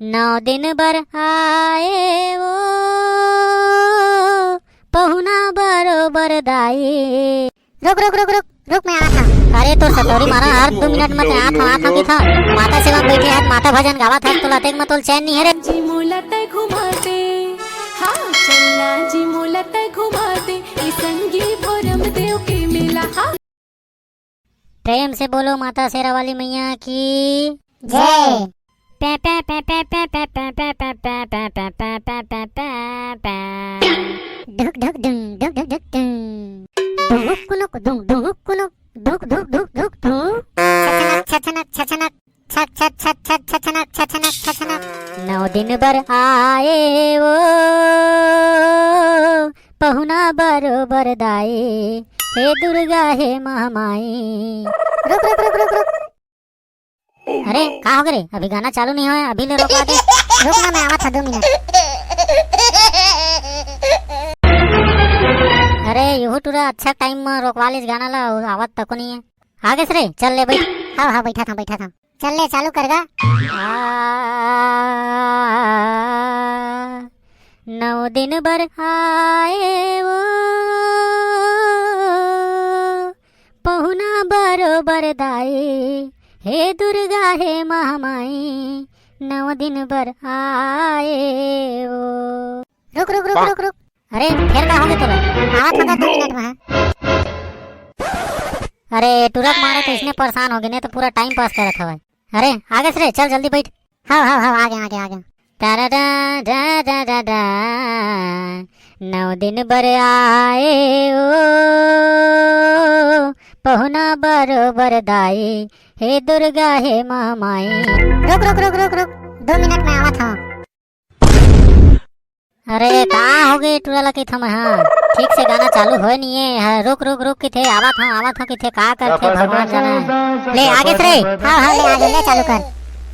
नौ दिन बर आए वो पहुना बरोबर दाई। रुक रुक रुक रुक रुक, मैं आता। अरे तो सतोरी मारा हर 2 मिनट में आता की था। माता सेवा में बैठे हाथ माता भजन गावा था तो लतेक में तो चैन नहीं है रे। जी मोलत घुमाते हाँ चलना जी मोलत घुमाते संगी भोरम देव के मेला। हाँ प्रेम से बोलो माता शेरा वाली मैया की जय। पे पे पे पे पे पे पे पे पे पे पे पे पे पे पे पे पे ढुक ढुक डुंग ढुक ढुक ढुक डुंग ढुक कुनुक डुंग ढुक कुनुक ढुक ढुक ढुक ढुक ढुक छछनक छछनक छक छक छक छक छछनक छछनक छछनक। 9 दिन बर आए वो पहुना बरोबर दाई। हे दुर्गा हे महामाई। रुक रुक रुक रुक रुक। अरे का हो गए, अभी गाना चालू नहीं हुआ, अभी ले रोकवा दे। रुक ना, मैं आवा था 2 मिनट। अरे यहू टूरा अच्छा टाइम में रोकवा लिस गाना ला, आवाज तक नहीं है। आगे से रे चल ले भाई। हाँ हाँ बैठा था। चल ले चालू करगा। 9 दिन बर आए वो पहुना बरोबर दाई। हे दुर्गा हे महामाई 9 दिन बर आए वो। रुक रुक रुक रुक रुक। अरे फिर का हो गया तोरा? आवा था 2 मिनट में। अरे तुरंत मारे तो इसने परेशान हो गए, नहीं तो पूरा टाइम पास करत हवे। अरे आगे से रे चल जल्दी बैठ। हाँ आगे। तारा डा डा डा डा डा 9 दिन बर आए ओ पहुना बरोबर दाई। हे दुर्गा हे महामाई। रुक रुक रुक रुक रुक 2 मिनट में आवा था। अरे का हो गए टूरा की थम? हाँ ठीक से गाना चालू हो नहीं है। हाँ, रुक रुक रुक कि थे आवा था कि थे का करते भगवान जाने। ले आगे से रे। हाँ ले आगे ले चालू कर।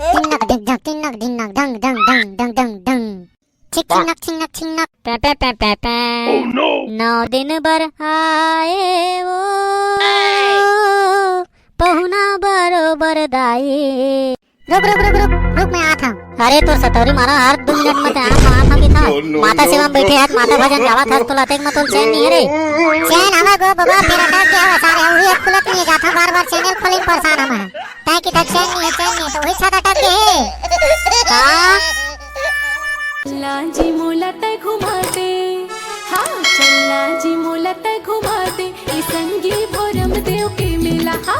टिनक टिनक ढिनक ढंग ढंग ढंग ढंग ढंग ढंग छिनक पे पे पे पे पे 9 दिन बर आए वो पहुना बरोबर दाई। रुक रुक रुक रुक रुक, मैं आता। अरे तो सतोरी मारा हर 2 मिनट में आता की था। माता सेवा में बैठे हाथ माता भजन गावा था तो लतेक में तो चैन नहीं है रे। चैन हवा गो बाबा फिर अटक गया सारे हुए खुलत नहीं जाता, बार चैनल खोले परेशान हम ताकि कि तक चैन नहीं है तो वही छाता अटक गए। का लाजी मोलत घुमाते हाँ चलना जी मोलत घुमाते संगी भोरम देव के मेला। हाँ